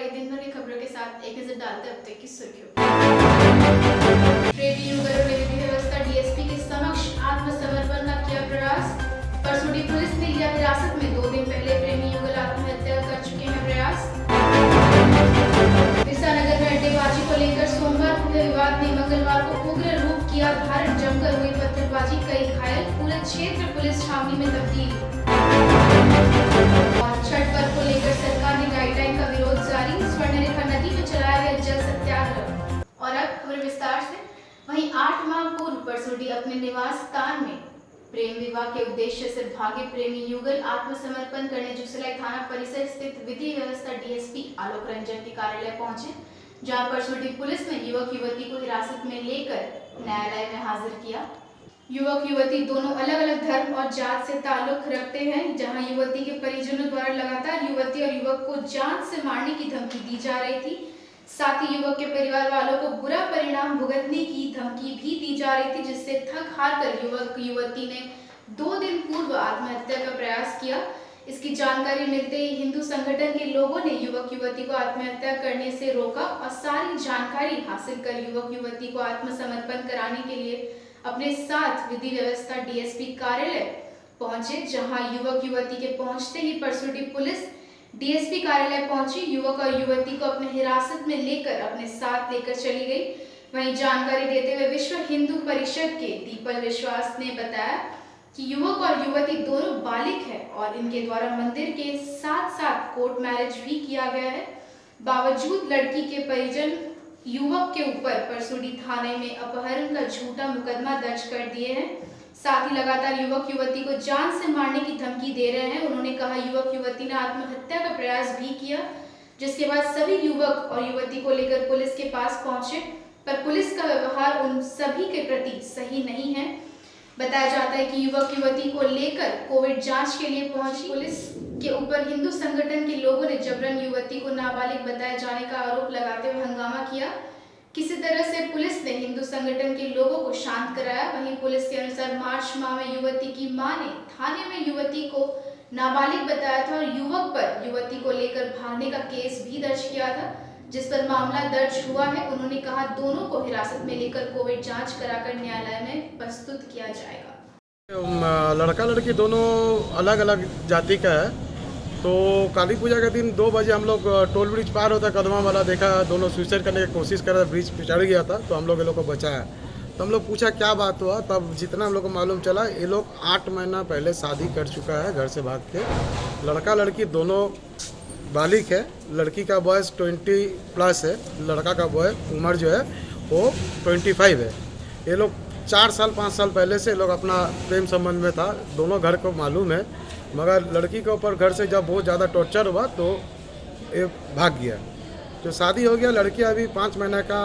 आइए दिन भर की खबरों के साथ एक नजर डालते हैं अब तक की सुर्खियों। प्रेमी युगल और विधि व्यवस्था डीएसपी के समक्ष आत्मसमर्पण का किया प्रयास। परसोड़ी पुलिस ने लिया हिरासत में 2 दिन पहले प्रेमी युगल आत्महत्या कर चुके हैं प्रयास। विसानगर में अड्डेबाजी को लेकर सोमवार हुए विवाद ने मंगलवार को उग्र रूप किया धारण। जमकर हुई पत्थरबाजी, कई घायल, पूरे क्षेत्र पुलिस छावनी में तब्दील। और छठ पर्व को लेकर सरकार ने गाइडलाइन का विरोध जारी। स्वर्णरेखा नदी में चलाया गया जल सत्याग्रह। और अब खबर विस्तार से। वहीं 8 माह पूर्व परसोड़ी अपने निवास स्थान में प्रेम विवाह के उद्देश्य से भागे प्रेमी युगल आत्मसमर्पण करने जुगसलाई थाना परिसर स्थित विधि व्यवस्था डीएसपी आलोक रंजन के कार्यालय पहुंचे, जहां परसोड़ी पुलिस ने युवक युवती को हिरासत में लेकर न्यायालय में हाजिर किया। युवक युवती दोनों अलग अलग धर्म और जात से ताल्लुक रखते हैं, जहां युवती के परिजनों द्वारा लगातार युवती और युवक को जान से मारने की धमकी दी जा रही थी। साथ ही युवक के परिवार वालों को बुरा परिणाम भुगतने की धमकी भी दी जा रही थी, जिससे थक हार कर युवक युवती ने 2 दिन पूर्व आत्महत्या का प्रयास किया। इसकी जानकारी मिलते ही हिंदू संगठन के लोगों ने युवक युवती को आत्महत्या करने से रोका और सारी जानकारी हासिल कर युवक युवती को आत्मसमर्पण कराने के लिए अपने साथ विधि व्यवस्था डीएसपी कार्यालय पहुंचे, जहां युवक युवती के पहुंचते ही परसोड़ी पुलिस डीएसपी कार्यालय पहुंची, युवक और युवती को अपने हिरासत में लेकर अपने साथ लेकर चली गई। वहीं जानकारी देते हुए विश्व हिंदू परिषद के दीपल विश्वास ने बताया कि युवक और युवती दोनों बालिग है और इनके द्वारा मंदिर के साथ साथ कोर्ट मैरिज भी किया गया है। बावजूद लड़की के परिजन युवक के ऊपर परसोड़ी थाने में अपहरण का झूठा मुकदमा दर्ज कर दिए हैं। साथ ही लगातार युवक युवती को जान से मारने की धमकी दे रहे हैं। उन्होंने कहा युवक युवती ने आत्महत्या का प्रयास भी किया, जिसके बाद सभी युवक और युवती को लेकर पुलिस के पास पहुंचे, पर पुलिस का व्यवहार उन सभी के प्रति सही नहीं है। बताया जाता है कि युवक युवती को लेकर कोविड जांच के लिए पहुंची पुलिस के ऊपर हिंदू संगठन के लोगों ने जबरन युवती को नाबालिग बताए जाने का आरोप लगाते हुए हंगामा किया। किसी तरह से पुलिस ने हिंदू संगठन के लोगों को शांत कराया। वहीं पुलिस के अनुसार मार्च माह में युवती की मां ने थाने में युवती को नाबालिग बताया था और युवक पर युवती को लेकर भागने का केस भी दर्ज किया था, जिस पर मामला दर्ज हुआ है। उन्होंने कहा दोनों को हिरासत में लेकर कोविड जांच कराकर न्यायालय में प्रस्तुत किया जाएगा। लड़का लड़की दोनों अलग अलग जाति का है। तो काली पूजा के दिन 2 बजे हम लोग टोल ब्रिज पार होता कदमा वाला देखा, दोनों सुसाइड करने की कोशिश कर रहे, ब्रिज पे चढ़ गया था, तो हम लोग ये लोग को बचाया। तो हम लोग पूछा क्या बात हुआ, तब जितना हम लोग को मालूम चला ये लोग 8 महीना पहले शादी कर चुका है घर से भाग के। लड़का लड़की दोनों बालिग है, लड़की का बॉयस 20+ है, लड़का का बॉय उम्र जो है वो 25 है। ये लोग 4 साल 5 साल पहले से लोग अपना प्रेम संबंध में था, दोनों घर को मालूम है, मगर लड़की के ऊपर घर से जब बहुत ज़्यादा टॉर्चर हुआ तो ये भाग गया। जो शादी हो गया, लड़की अभी 5 महीने का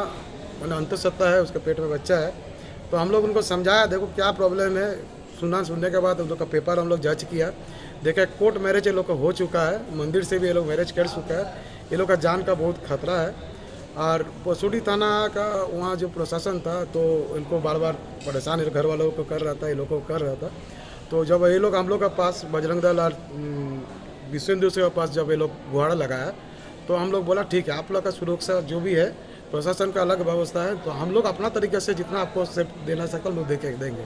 मैंने अंतःसत्ता है, उसके पेट में बच्चा है। तो हम लोग उनको समझाया देखो क्या प्रॉब्लम है। सुनने के बाद उन लोग का पेपर हम लोग जज किया, देखा कोर्ट मैरिज ये लोग का हो चुका है, मंदिर से भी ये लोग मैरिज कर चुका है, ये लोग का जान का बहुत खतरा है। और परसोड़ी थाना का वहाँ जो प्रशासन था तो इनको बार बार परेशान घर वालों को कर रहा था, ये लोग को कर रहा था। तो जब ये लोग हम लोग के पास बजरंग दल और विश्व हिंदू के पास जब ये लोग गुहाड़ा लगाया, तो हम लोग बोला ठीक है आप लोग का सुरक्षा जो भी है प्रशासन का अलग व्यवस्था है, तो हम लोग अपना तरीके से जितना आपको सेफ देना सकते हम लोग देंगे।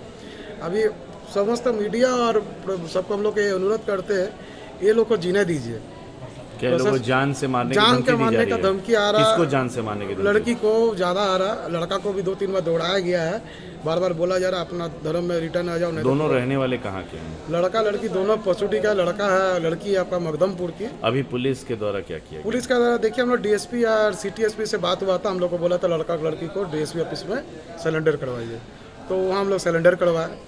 अभी समस्त मीडिया और सबको हम लोग ये अनुरोध करते हैं ये लोग को जीने दीजिए। लोगों जान से मारने का धमकी आ रहा है। किसको जान से मारने की धमकी? लड़की को ज़्यादा आ रहा, लड़का को भी 2-3 बार दौड़ाया गया है, बार बार बोला जा रहा अपना धर्म में रिटर्न आ जाओ। दोनों रहने वाले कहाँ के हैं? लड़का लड़की दोनों परसोड़ी का लड़का है, लड़की आपका मकदमपुर की। अभी पुलिस के द्वारा क्या किया? पुलिस का देखिए हम लोग डीएसपी और सिटी से बात हुआ था, हम लोग को बोला था लड़का लड़की को डीएसपी ऑफिस में सिलेंडर करवाइए, तो वहाँ हम लोग सिलेंडर करवाए।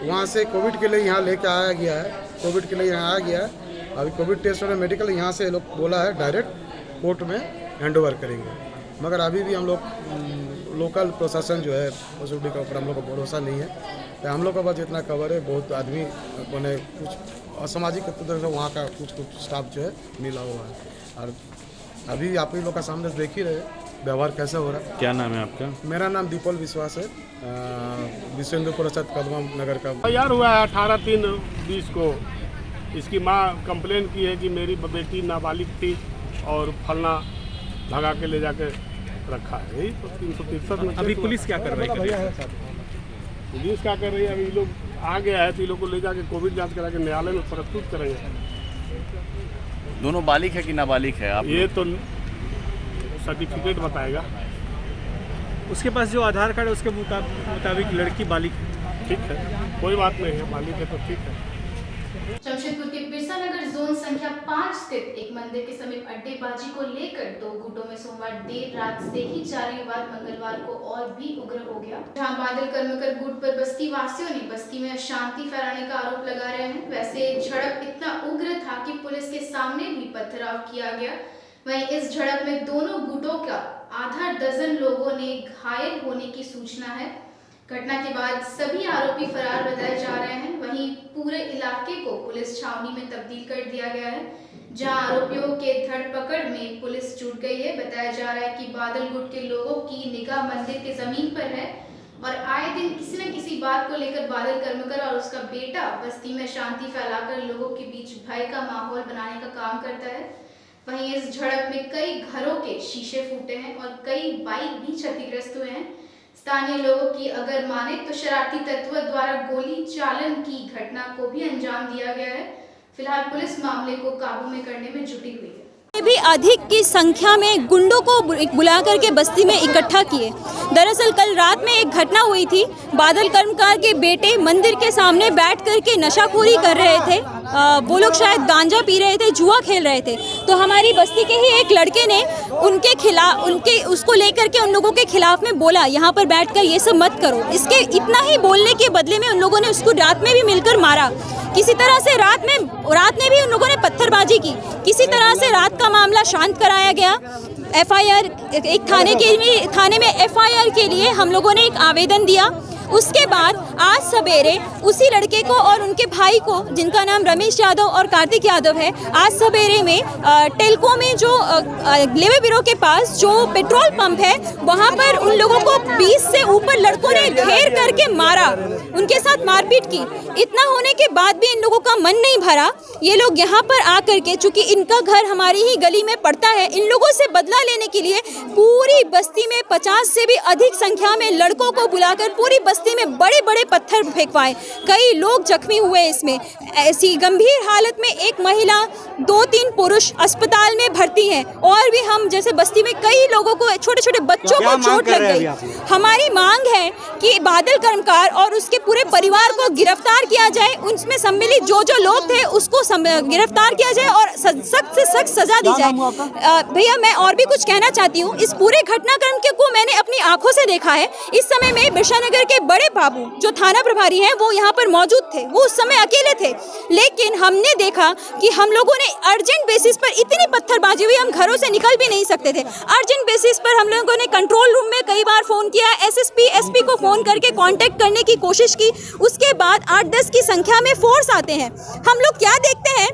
वहाँ से कोविड के लिए यहाँ लेके आया गया है, कोविड के लिए यहाँ आ गया है। अभी कोविड टेस्ट और मेडिकल यहाँ से लोग बोला है डायरेक्ट कोर्ट में हैंडओवर करेंगे, मगर अभी भी हम लोग लोकल प्रशासन जो है परसोड़ी के ऊपर हम लोग को भरोसा नहीं है। तो हम लोग के पास जितना खबर है बहुत आदमी मैंने कुछ असामाजिक तरह से वहाँ का कुछ स्टाफ जो है मिला हुआ है। और अभी आप ही लोग का सामने देख ही रहे व्यवहार कैसे हो रहा है। क्या नाम है आपका? मेरा नाम दीपल विश्वास है, विश्व हिंदू परिषद कदमा नगर का। तैयार हुआ है 18/3/20 को। इसकी मां कंप्लेन की है कि मेरी बेटी नाबालिग थी और फलना भगा के ले जाके रखा है। यही तो 363 में अभी पुलिस क्या कार्रवाई कर रही है? पुलिस क्या कर रही है? अभी ये लोग आ गया है तो ये लोग को ले जाके कोविड जांच करा के न्यायालय में प्रस्तुत करेंगे। दोनों बालिग है कि नाबालिग है? आप ये तो सर्टिफिकेट बताएगा। उसके पास जो आधार कार्ड है उसके मुताबिक लड़की बालिग है। ठीक है, कोई बात नहीं है, मालिक है तो ठीक है। जमशेदपुर के बिरसा नगर जोन संख्या 5 स्थित एक मंदिर के समीप अड्डेबाजी को लेकर दो गुटों में सोमवार देर रात से ही जारी विवाद मंगलवार को और भी उग्र हो गया। जहां बादल कर्मकर गुट पर बस्ती वासियों ने बस्ती में अशांति फैलाने का आरोप लगा रहे हैं, वैसे झड़प इतना उग्र था कि पुलिस के सामने भी पथराव किया गया। वहीं इस झड़प में दोनों गुटों का आधा दर्जन लोगों ने घायल होने की सूचना है। घटना के बाद सभी आरोपी फरार बताए जा रहे हैं। वहीं पूरे इलाके को पुलिस छावनी में तब्दील कर दिया गया है, जहां आरोपियों के धरपकड़ में पुलिस जुट गई है। बताया जा रहा है कि बादल गुट के लोगों की निगाह मंदिर के जमीन पर है और आए दिन किसी न किसी बात को लेकर बादल कर्मकर और उसका बेटा बस्ती में शांति फैलाकर लोगों के बीच भय का माहौल बनाने का काम करता है। वहीं इस झड़प में कई घरों के शीशे फूटे हैं और कई बाइक भी क्षतिग्रस्त हुए हैं। स्थानीय लोगों की अगर माने तो शरारती तत्वों द्वारा गोली चालन की घटना को भी अंजाम दिया गया है। फिलहाल पुलिस मामले को काबू में करने में जुटी हुई है। भी अधिक की संख्या में गुंडों को बुला करके बस्ती में इकट्ठा किए। दरअसल कल रात में एक घटना हुई थी। बादल कर्मकार के बेटे मंदिर के सामने बैठ करके नशाखोरी कर रहे थे। वो लोग शायद गांजा पी रहे थे, जुआ खेल रहे थे। तो हमारी बस्ती के ही एक लड़के ने उनके खिलाफ उसको लेकर के उन लोगों के खिलाफ में बोला, यहाँ पर बैठकर ये सब मत करो। इसके इतना ही बोलने के बदले में उन लोगों ने उसको रात में भी मिलकर मारा। किसी तरह से रात में भी उन लोगों ने पत्थरबाजी की। किसी तरह से रात का मामला शांत कराया गया। एफआईआर एक थाने में एफआईआर के लिए हम लोगों ने एक आवेदन दिया। उसके बाद आज सवेरे उसी लड़के को और उनके भाई को, जिनका नाम रमेश यादव और कार्तिक यादव है, आज सवेरे में टेल्को में जो लेवे बिरो के पास जो पेट्रोल पंप है वहां पर उन लोगों को 20 से ऊपर लड़कों ने घेर करके मारा, उनके साथ मारपीट की। इतना होने के बाद भी इन लोगों का मन नहीं भरा। ये लोग यहाँ पर आकर के, चूंकि इनका घर हमारी ही गली में पड़ता है, इन लोगों से बदला लेने के लिए पूरी बस्ती में 50 से भी अधिक संख्या में लड़कों को बुलाकर पूरी बस्ती में बड़े बड़े पत्थर फेंकवाए। कई लोग जख्मी हुए। इसमें ऐसी गंभीर हालत में एक महिला, 2-3 पुरुष अस्पताल में भर्ती हैं। और भी हम जैसे बस्ती में कई लोगों को, छोटे छोटे बच्चों को चोट लग गई। हमारी मांग है कि बादल कर्मकार और उसके पूरे परिवार को गिरफ्तार किया जाए। उनमें सम्मिलित जो लोग थे उसको गिरफ्तार किया जाए और सख्त से सख्त सजा दी जाए। भैया मैं और भी कुछ कहना चाहती हूँ। इस पूरे घटनाक्रम को मैंने अपनी आंखों से देखा है। इस समय में बिरसा नगर के बड़े बाबू जो थाना प्रभारी हैं वो यहाँ पर मौजूद थे। वो उस समय अकेले थे, लेकिन हमने देखा कि हम लोगों ने अर्जेंट बेसिस पर इतनी पत्थरबाजी हुई, हम घरों से निकल भी नहीं सकते थे। अर्जेंट बेसिस पर हम लोगों ने कंट्रोल रूम में कई बार फोन किया, एसएसपी एसपी को फोन करके कांटेक्ट करने की कोशिश की। उसके बाद 8-10 की संख्या में फोर्स आते हैं। हम लोग क्या देखते हैं,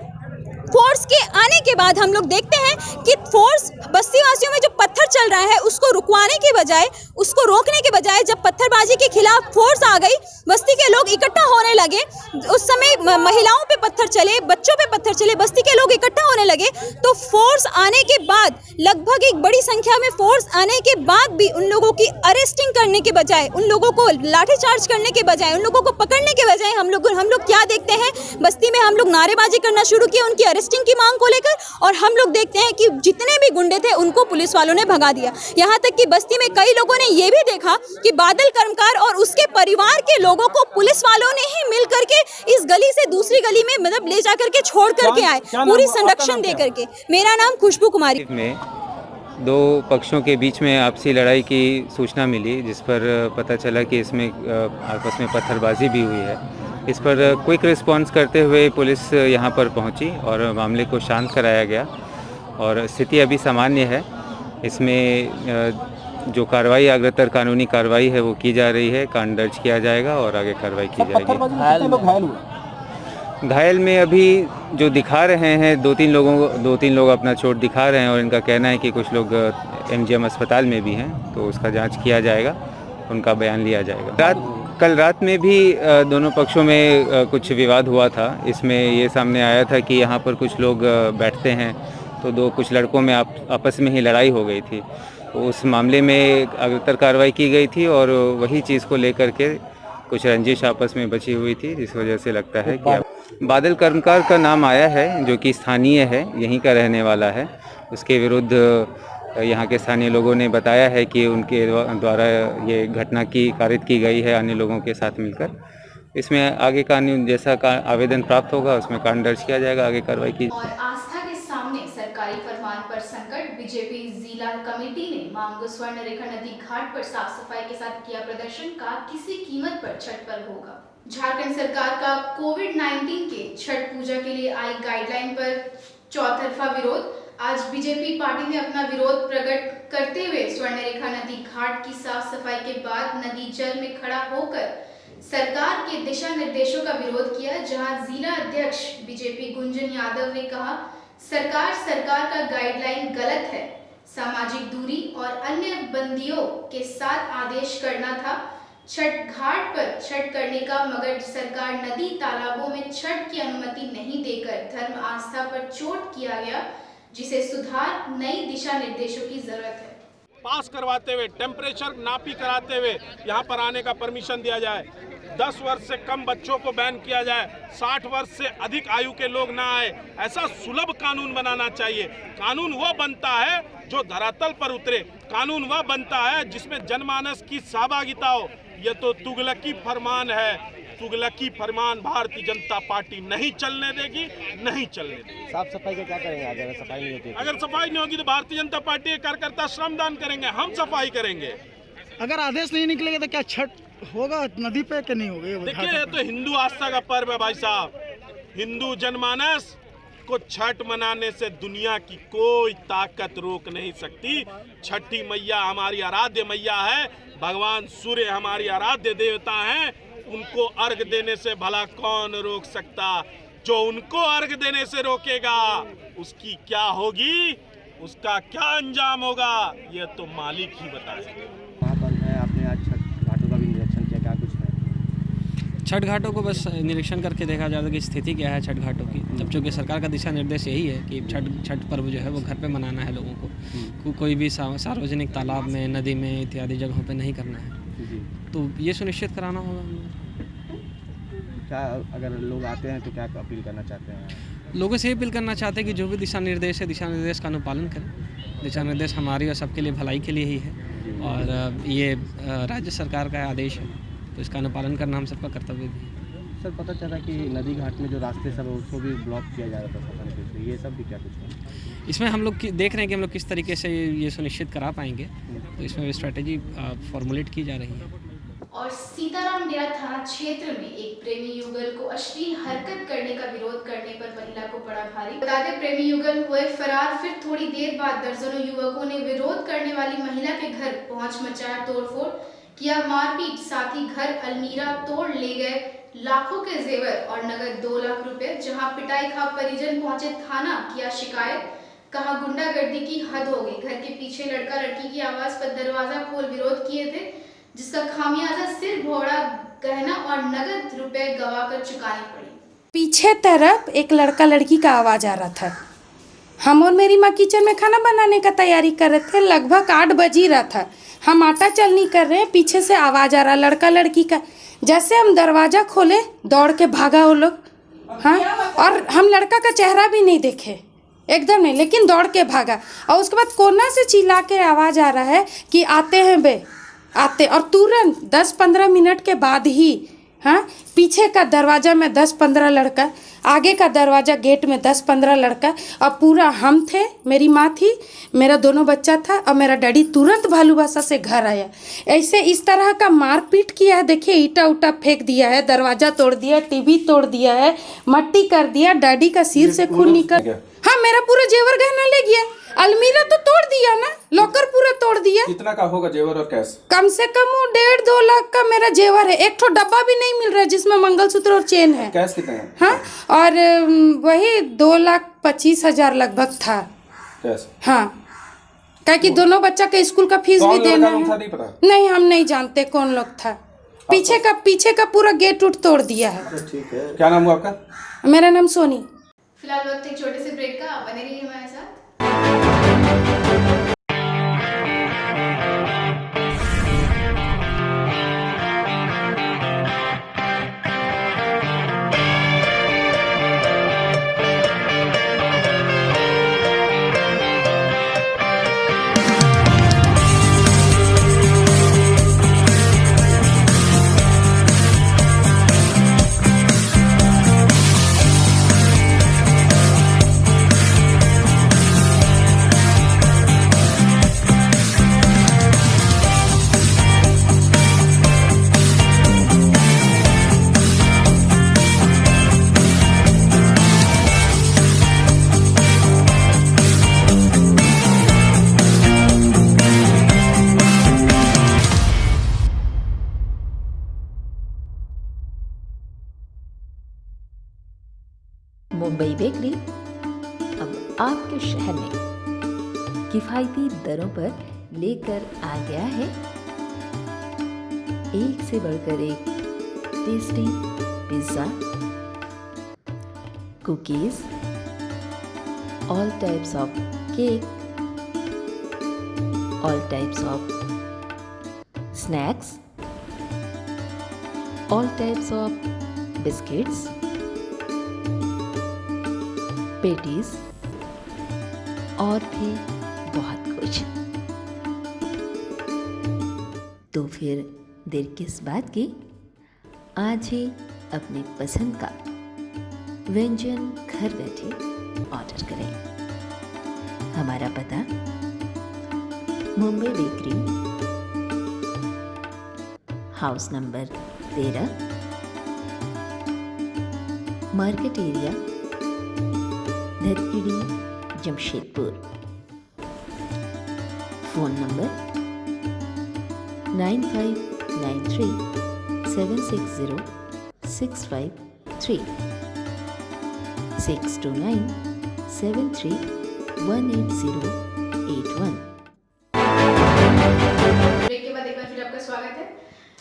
फोर्स के आने के बाद हम लोग देखते हैं कि फोर्स बस्ती वासियों में जो पत्थर चल रहा है उसको रुकवाने के बजाय, उसको रोकने के बजाय, जब पत्थरबाजी के खिलाफ फोर्स आ गई, बस्ती के लोग इकट्ठा होने लगे। उस समय महिलाओं पे पत्थर चले, बच्चों पे पत्थर चले, बस्ती के लोग इकट्ठा होने लगे। तो फोर्स आने के बाद, लगभग एक बड़ी संख्या में फोर्स आने के बाद भी उन लोगों की अरेस्टिंग करने के बजाय, उन लोगों को लाठीचार्ज करने के बजाय, उन लोगों को पकड़ने के बजाय हम लोग क्या देखते हैं, बस्ती में हम लोग नारेबाजी करना शुरू किया उनकी अरेस्टिंग की मांग को लेकर। और हम लोग देखते हैं कि जितने भी गुंडे थे उनको पुलिस वालों ने भगा दिया। यहाँ तक कि बस्ती में कई लोगों ने ये भी देखा कि बादल कर्मकार और उसके परिवार के लोगों को पुलिस वालों ने ही मिल करके इस गली से दूसरी गली में मतलब ले जा करके छोड़ करके आए, पूरी संरक्षण दे करके। मेरा नाम खुशबू कुमारी। में दो पक्षों के बीच में आपसी लड़ाई की सूचना मिली, जिस पर पता चला कि इसमें आपस में पत्थरबाजी भी हुई है। इस पर क्विक रिस्पांस करते हुए पुलिस यहाँ पर पहुँची और मामले को शांत कराया गया और स्थिति अभी सामान्य है। इसमें जो कार्रवाई, अग्रतर कानूनी कार्रवाई है वो की जा रही है, कांड दर्ज किया जाएगा और आगे कार्रवाई की जाएगी। घायल में अभी जो दिखा रहे हैं, 2-3 लोग अपना चोट दिखा रहे हैं और इनका कहना है कि कुछ लोग एमजीएम अस्पताल में भी हैं, तो उसका जांच किया जाएगा, उनका बयान लिया जाएगा। कल रात में भी दोनों पक्षों में कुछ विवाद हुआ था। इसमें ये सामने आया था कि यहाँ पर कुछ लोग बैठते हैं तो कुछ लड़कों में आपस में ही लड़ाई हो गई थी। तो उस मामले में अग्रतर कार्रवाई की गई थी और वही चीज़ को लेकर के कुछ रंजिश आपस में बची हुई थी, जिस वजह से लगता है कि बादल कर्मकार का नाम आया है, जो कि स्थानीय है, यहीं का रहने वाला है। उसके विरुद्ध यहाँ के स्थानीय लोगों ने बताया है कि उनके द्वारा ये घटना कारित की गई है अन्य लोगों के साथ मिलकर। इसमें आगे कानून जैसा आवेदन प्राप्त होगा उसमें कानून दर्ज किया जाएगा, आगे कार्रवाई की। और आस्था के सामने सरकारी फरमान पर संकट, बीजेपी जिला कमेटी ने मांगो स्वर्ण रेखा नदी घाट पर साफ सफाई के साथ किया प्रदर्शन का किसी कीमत पर छठ पर्व होगा। झारखंड सरकार का कोविड-19 के छठ पूजा के लिए आई गाइडलाइन पर चौतरफा विरोध। आज बीजेपी पार्टी ने अपना विरोध प्रकट करते हुए स्वर्ण रेखा नदी घाट की साफ सफाई के बाद नदी जल में खड़ा होकर सरकार के दिशा निर्देशों का विरोध किया, जहां जिला अध्यक्ष बीजेपी गुंजन यादव ने कहा सरकार का गाइडलाइन गलत है, सामाजिक दूरी और अन्य बंदियों के साथ आदेश करना था छठ घाट पर छठ करने का, मगर सरकार नदी तालाबों में छठ की अनुमति नहीं देकर धर्म आस्था पर चोट किया गया, जिसे सुधार नई दिशा निर्देशों की जरूरत है। पास करवाते हुए, टेम्परेचर नापी कराते हुए यहाँ पर आने का परमिशन दिया जाए। 10 वर्ष से कम बच्चों को बैन किया जाए, 60 वर्ष से अधिक आयु के लोग ना आए, ऐसा सुलभ कानून बनाना चाहिए। कानून वह बनता है जो धरातल पर उतरे, कानून वह बनता है जिसमें जनमानस की सहभागिता हो। यह तो तुगलकी फरमान है, तुगलकी फरमान भारतीय जनता पार्टी नहीं चलने देगी, नहीं चलने देगी। साफ सफाई का क्या करेंगे अगर सफाई नहीं होती? अगर सफाई नहीं होगी तो भारतीय जनता पार्टी के कार्यकर्ता श्रमदान करेंगे, हम सफाई करेंगे। अगर आदेश नहीं निकलेगा तो क्या छठ होगा नदी पे कि नहीं होगा? देखिए, ये तो हिंदू आस्था का पर्व है भाई साहब। हिंदू जनमानस को छठ मनाने से दुनिया की कोई ताकत रोक नहीं सकती। छठी मैया हमारी आराध्य मैया है, भगवान सूर्य हमारी आराध्य देवता हैं, उनको अर्घ देने से भला कौन रोक सकता? जो उनको अर्घ देने से रोकेगा उसकी क्या होगी, उसका क्या अंजाम होगा, यह तो मालिक ही बताएगा। वहाँ पर है, आपने आज छठ घाटों का भी निरीक्षण किया, क्या कुछ है? छठ घाटों को बस निरीक्षण करके देखा जाता है कि स्थिति क्या है छठ घाटों की। जब चूँकि सरकार का दिशा निर्देश यही है कि छठ पर्व जो है वो घर पे मनाना है लोगों को, कोई भी सार्वजनिक तालाब में, नदी में इत्यादि जगहों पे नहीं करना है, तो ये सुनिश्चित कराना होगा। क्या अगर लोग आते हैं तो क्या अपील करना चाहते हैं? लोगों से ये अपील करना चाहते हैं कि जो भी दिशा निर्देश है, दिशा निर्देश का अनुपालन करें। दिशा निर्देश हमारी और सबके लिए भलाई के लिए ही है, और ये राज्य सरकार का आदेश है, तो इसका अनुपालन करना हम सबका कर्तव्य भी है। सर, पता चला कि नदी घाट में जो रास्ते सब है उसको भी ब्लॉक किया जा रहा था, ये सब भी क्या कुछ है? इसमें हम लोग देख रहे हैं कि हम लोग किस तरीके से ये सुनिश्चित करा पाएंगे, तो इसमें स्ट्रैटेजी फॉर्मुलेट की जा रही है। और सीताराम डेरा थाना क्षेत्र में एक प्रेमी युगल को अश्लील हरकत करने का विरोध करने पर महिला को पड़ा भारी। बता दें, प्रेमी युगल हुए फरार, फिर थोड़ी देर बाद दर्जनों युवकों ने विरोध करने वाली महिला के घर पहुंच मचाया तोड़फोड़, किया मारपीट, साथ ही घर अलमीरा तोड़ ले गए लाखों के जेवर और नगद 2 लाख रुपए। जहां पिटाई खा परिजन पहुंचे थाना, किया शिकायत, कहा गुंडागर्दी की हद हो गई। घर के पीछे लड़का लड़की की आवाज पर दरवाजा खोल विरोध किए थे, जिसका खामियाजा सिर भोड़ा गहना और नगद रुपए गवाकर चुकानी पड़ी। पीछे तरफ एक लड़का लड़की का आवाज आ रहा था। हम और मेरी माँ किचन में खाना बनाने का तैयारी कर रहे थे, लगभग 8 बज ही रहा था। हम आटा चलनी कर रहे हैं, पीछे से आवाज आ रहा लड़का लड़की का। जैसे हम दरवाजा खोले, दौड़ के भागा वो लोग। हाँ, और हम लड़का का चेहरा भी नहीं देखे, एकदम नहीं, लेकिन दौड़ के भागा। और उसके बाद कोना से चिल्ला के आवाज आ रहा है कि आते हैं बे, आते। और तुरंत 10-15 मिनट के बाद ही हाँ, पीछे का दरवाज़ा में 10-15 लड़का, आगे का दरवाज़ा गेट में 10-15 लड़का, और पूरा हम थे, मेरी माँ थी, मेरा दोनों बच्चा था, और मेरा डैडी तुरंत भालूबासा से घर आया। ऐसे इस तरह का मारपीट किया है। देखिए, ईटा उटा फेंक दिया है, दरवाज़ा तोड़ दिया, टीवी तोड़ दिया है, मट्टी कर दिया, डैडी का सिर से खून निकल। हाँ, मेरा पूरा जेवर गहना ले गया, अलमीरा तो तोड़ दिया ना, लॉकर पूरा तोड़ दिया। कितना का होगा जेवर और कैश? कम से कम 1.5-2 लाख का मेरा जेवर है। एक ठो डब्बा भी नहीं मिल रहा है जिसमें मंगलसूत्र और चेन है। कैश कितना है? हाँ, और वही 2,25,000 लगभग था कैश। हाँ, क्या कि दोनों बच्चा के स्कूल का फीस भी देना है। नहीं पता? नहीं, हम नहीं जानते कौन लोग था। पीछे का पूरा गेट उठ तोड़ दिया है। ठीक है, क्या नाम हुआ आपका? मेरा नाम सोनी। फिलहाल वक्त एक छोटे से ब्रेक का, बने रहिए हमारे साथ। किफ़ायती दरों पर लेकर आ गया है एक से बढ़कर एक tasty pizza, cookies, all types of cake, all types of snacks, all types of biscuits, patties और भी बहुत कुछ। तो फिर देर किस बात की, आज ही अपनी पसंद का व्यंजन घर बैठे ऑर्डर करें। हमारा पता Mumbai Bakery, house number 13, market area, Dhatgiri, Jamshedpur. Phone number 9593760653 62973180181। Break के बाद एक बार फिर आपका स्वागत है।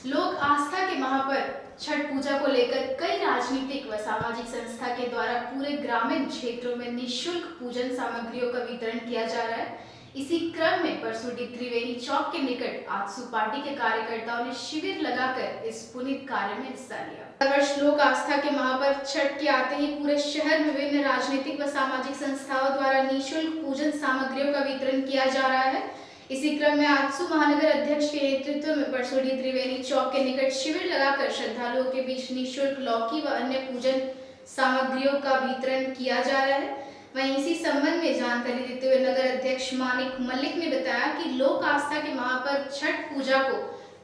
लोक आस्था के महापर्व छठ पूजा को लेकर कई राजनीतिक व सामाजिक संस्था के द्वारा पूरे ग्रामीण क्षेत्रों में निःशुल्क पूजन सामग्रियों का वितरण किया जा रहा है। इसी क्रम में परसुडी त्रिवेणी चौक के निकट आजसू पार्टी के कार्यकर्ताओं ने शिविर लगाकर इस पुनीत कार्य में हिस्सा लिया। हर वर्ष लोक आस्था के महापर्व छठ के आते ही पूरे शहर में विभिन्न राजनीतिक व सामाजिक संस्थाओं द्वारा निःशुल्क पूजन सामग्रियों का वितरण किया जा रहा है। इसी क्रम में आजसू महानगर अध्यक्ष के नेतृत्व में परसुडी त्रिवेणी चौक के निकट शिविर लगाकर श्रद्धालुओं के बीच निःशुल्क लौकी व अन्य पूजन सामग्रियों का वितरण किया जा रहा है। वहीं इसी संबंध में जानकारी देते हुए नगर अध्यक्ष मानिक मल्लिक ने बताया कि लोक आस्था के महापर्व छठ पूजा को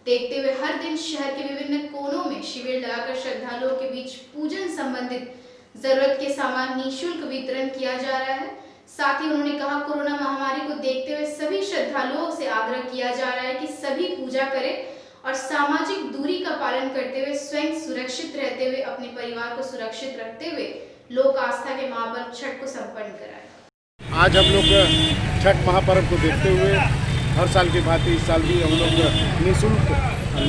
देखते हुए हर दिन शहर के विभिन्न कोनों में शिविर लगाकर श्रद्धालुओं के बीच पूजन संबंधित जरूरत के सामान निःशुल्क वितरण किया जा रहा है। साथ ही उन्होंने कहा, कोरोना महामारी को देखते हुए सभी श्रद्धालुओं से आग्रह किया जा रहा है कि सभी पूजा करें और सामाजिक दूरी का पालन करते हुए स्वयं सुरक्षित रहते हुए अपने परिवार को सुरक्षित रखते हुए लोक आस्था के महापर्व छठ को संपन्न कराएं। आज हम लोग छठ महापर्व को देखते हुए हर साल की भांति इस साल भी हम लोग निःशुल्क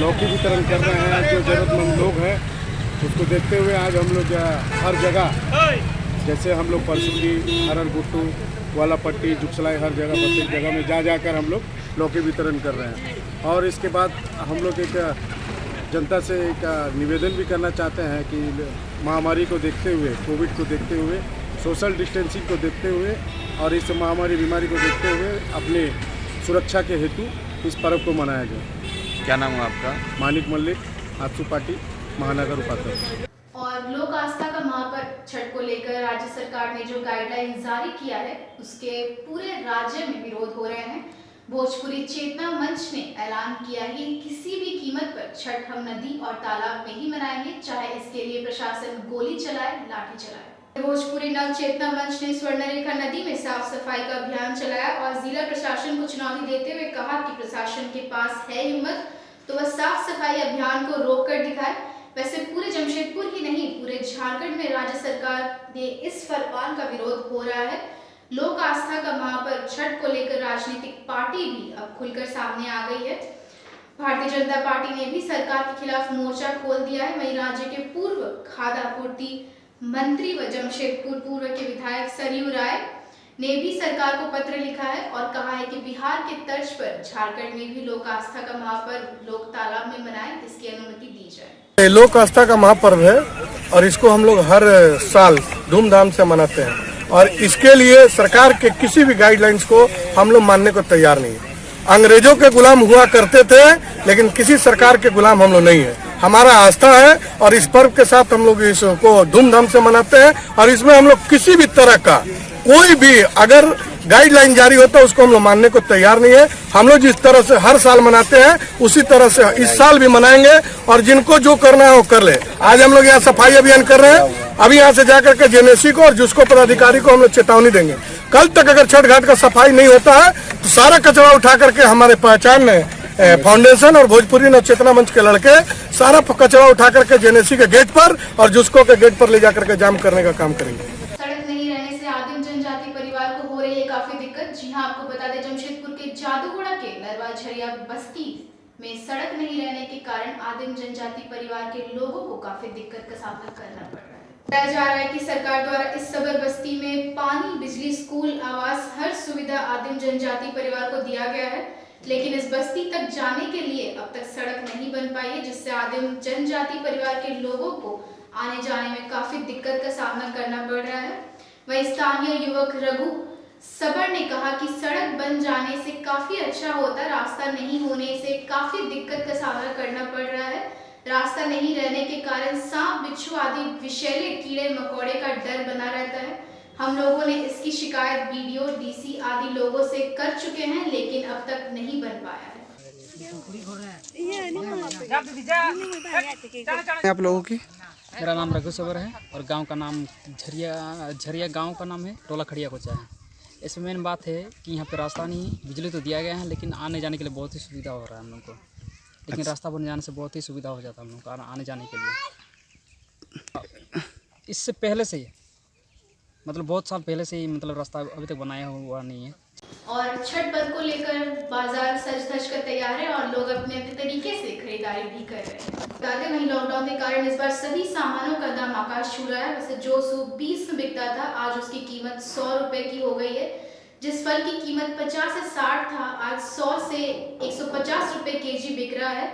लौकी वितरण कर रहे हैं। जो जरूरतमंद लोग हैं उसको देखते हुए आज हम लोग हर जगह, जैसे हम लोग परसुडी, हरर गुट्टू, वालापट्टी, जुगसलाई, हर जगह प्रत्येक जगह में जा जाकर हम लोग लौकी वितरण कर रहे हैं। और इसके बाद हम लोग एक जनता से एक निवेदन भी करना चाहते हैं कि महामारी को देखते हुए, कोविड को देखते हुए, सोशल डिस्टेंसिंग को देखते हुए और इस महामारी बीमारी को देखते हुए अपने सुरक्षा के हेतु इस पर्व को मनाया जाए। क्या नाम है आपका? मानिक मल्लिक, आजसू पार्टी, महानगर उपाध्यक्ष। और लोक आस्था का महापर्व छठ को लेकर राज्य सरकार ने जो गाइडलाइन जारी किया है उसके पूरे राज्य में विरोध हो रहे हैं। भोजपुरी चेतना मंच ने ऐलान किया है कि किसी भी कीमत पर छठ हम नदी और तालाब में ही मनाएंगे, चाहे इसके लिए प्रशासन गोली चलाए, लाठी चलाए। भोजपुरी नव चेतना मंच ने स्वर्णरेखा नदी में साफ सफाई का अभियान चलाया और जिला प्रशासन को चुनौती देते हुए कहा कि प्रशासन के पास है हिम्मत तो वह साफ सफाई अभियान को रोक कर दिखाए। वैसे पूरे जमशेदपुर ही नहीं, पूरे झारखंड में राज्य सरकार ने इस फरमान का विरोध हो रहा है। लोक आस्था का महापर्व छठ को लेकर राजनीतिक पार्टी भी अब खुलकर सामने आ गई है। भारतीय जनता पार्टी ने भी सरकार के खिलाफ मोर्चा खोल दिया है। वहीं राज्य के पूर्व खाद्य आपूर्ति मंत्री व जमशेदपुर पूर्व के विधायक सरयू राय ने भी सरकार को पत्र लिखा है और कहा है कि बिहार के तर्ज पर झारखंड में भी लोक आस्था का महापर्व लोक तालाब में मनाएं, इसकी अनुमति दी जाए। लोक आस्था का महापर्व है और इसको हम लोग हर साल धूमधाम से मनाते हैं और इसके लिए सरकार के किसी भी गाइडलाइंस को हम लोग मानने को तैयार नहीं है। अंग्रेजों के गुलाम हुआ करते थे लेकिन किसी सरकार के गुलाम हम लोग नहीं है। हमारा आस्था है और इस पर्व के साथ हम लोग इसको धूमधाम से मनाते हैं और इसमें हम लोग किसी भी तरह का कोई भी अगर गाइडलाइन जारी होता है उसको हम लोग मानने को तैयार नहीं है। हम लोग जिस तरह से हर साल मनाते हैं उसी तरह से इस साल भी मनाएंगे और जिनको जो करना है वो कर ले। आज हम लोग यहाँ सफाई अभियान कर रहे हैं। अभी यहाँ से जाकर के जेनेसी को और जिसको पदाधिकारी को हम लोग चेतावनी देंगे। कल तक अगर छठ घाट का सफाई नहीं होता है तो सारा कचरा उठा करके हमारे पहचान फाउंडेशन और भोजपुरी नव चेतना मंच के लड़के सारा कचरा उठा करके जेनेसी के गेट पर और जुस्को के गेट पर ले जाकर के जाम करने का काम करेंगे। सड़क नहीं रहने से आदिम जनजाति परिवार को हो रही है काफी दिक्कत। जी हाँ, आपको बता दें जमशेदपुर के जादूगोड़ा के नरवा झरिया बस्ती में सड़क नहीं रहने के कारण आदिम जनजाति परिवार के लोगों को काफी दिक्कत का सामना करना पड़ रहा है। बताया जा रहा है कि सरकार द्वारा इस सबर बस्ती में पानी, बिजली, स्कूल, आवास, हर सुविधा आदिम जनजाति परिवार को दिया गया है, लेकिन इस बस्ती तक जाने के लिए अब तक सड़क नहीं बन पाई है, जिससे आदिम जनजाति परिवार के लोगों को आने जाने में काफी दिक्कत का सामना करना पड़ रहा है। वहीं स्थानीय युवक रघु सबर ने कहा कि सड़क बन जाने से काफी अच्छा होता, रास्ता नहीं होने से काफी दिक्कत का सामना करना पड़ रहा है। रास्ता नहीं रहने के कारण सांप, बिच्छू आदि विषैले कीड़े मकोड़े का डर बना रहता है। हम लोगों ने इसकी शिकायत बीडीओ, डीसी आदि लोगों से कर चुके हैं, लेकिन अब तक नहीं बन पाया है। आप लोगों की? मेरा नाम रघु सबर है और गांव का नाम झरिया गांव का नाम है, टोला खड़िया कोचा है। इसमें मेन बात है कि यहाँ पे रास्ता नहीं है, बिजली तो दिया गया है, लेकिन आने जाने के लिए बहुत ही सुविधा हो रहा है हम लोग को। लेकिन रास्ता बन जाने से बहुत ही सुविधा हो जाता है हम लोग को आने जाने के लिए। इससे पहले से ही मतलब बहुत साल पहले से ही मतलब रास्ता अभी तक बनाया हुआ नहीं है। और छठ पर्व को लेकर बाजार सज धज कर तैयार है और लोग अपने अपने तरीके से खरीदारी भी कर रहे हैं। बता दें वहीं लॉकडाउन के कारण इस बार सभी सामानों का दाम आकाश छू रहा है। वैसे जो सूप 20 में बिकता था, आज उसकी कीमत 100 रुपए की हो गई है। जिस फल की कीमत 50 से 60 था, आज 100 से 150 रुपए केजी बिक रहा है।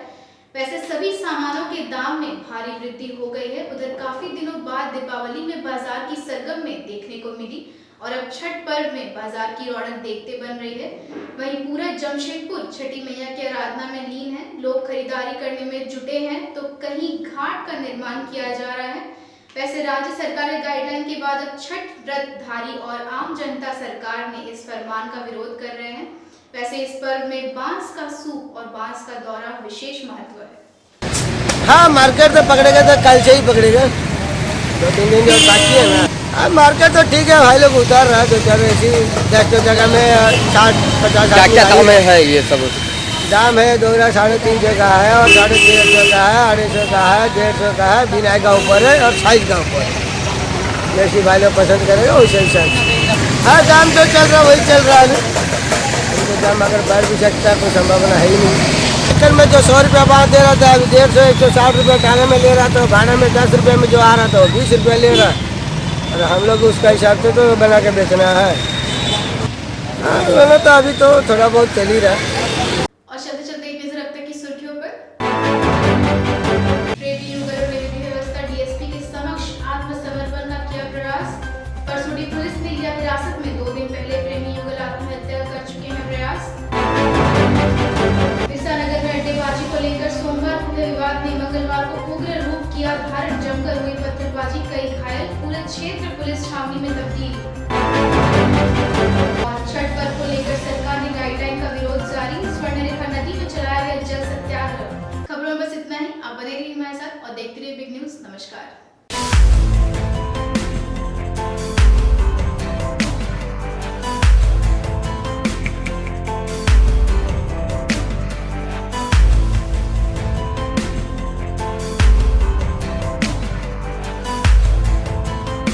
वैसे सभी सामानों के दाम में भारी वृद्धि हो गई है। उधर काफी दिनों बाद दीपावली में बाजार की सरगम में देखने को मिली और अब छठ पर्व में बाजार की रौनक देखते बन रही है। वहीं पूरा जमशेदपुर छठी मैया की आराधना में लीन है। लोग खरीदारी करने में जुटे हैं तो कहीं घाट का निर्माण किया जा रहा है। वैसे राज्य सरकार के गाइडलाइन के बाद अब छठ व्रतधारी और आम जनता सरकार ने इस फरमान का विरोध कर रहे हैं। वैसे इस पर्व में बांस का सूप और बांस का दौरा विशेष महत्व है। हाँ, मार्केट तो पकड़ेगा तो कल से ही पकड़ेगा, 2-3 दिन जो बाकी है ना। हाँ, मार्केट तो ठीक है, भाई लोग उतार रहा है, तो चल ऐसी 10 जगह में 60-50 क्या दाम है ये सब दाम है। दोगरा 350 का है और 150 का है, 250 का है, 150 का है, बिनाई का ऊपर है और साइज का ऊपर है। जैसी भाई लोग पसंद करेगा वैसे हिसाब से। हाँ, दाम तो चल रहा वही चल रहा है। उनको दाम अगर बढ़ भी सकता है कोई संभावना है ही नहीं। चक्कर में जो 100 रुपया बात दे रहा था, अभी 150-160 रुपये खाने में ले रहा था, भाड़ा में 10 रुपये में जो आ रहा था वो 20 रुपये ले रहा है। और हम लोग उसका हिसाब से तो बना के बेचना है। हाँ, दोनों तो अभी तो थोड़ा बहुत चल ही रहा है। और चलते चलते एक नजर अब तक की सुर्खियों पर। प्रेमी युगलों ने विधि व्यवस्था डीएसपी के समक्ष आत्मसमर्पण का किया प्रयास। परसोड़ी पुलिस ने लिया हिरासत में 2 दिन पहले प्रेमी युगल आत्महत्या कर चुके हैं प्रयास। विसानगर में अड्डेबाजी को लेकर सोमवार हुए विवाद ने मंगलवार को उग्र रूप किया धारण। जमकर हुई पत्थरबाजी, कई घायल, पूरे क्षेत्र पुलिस छावनी में तब्दील।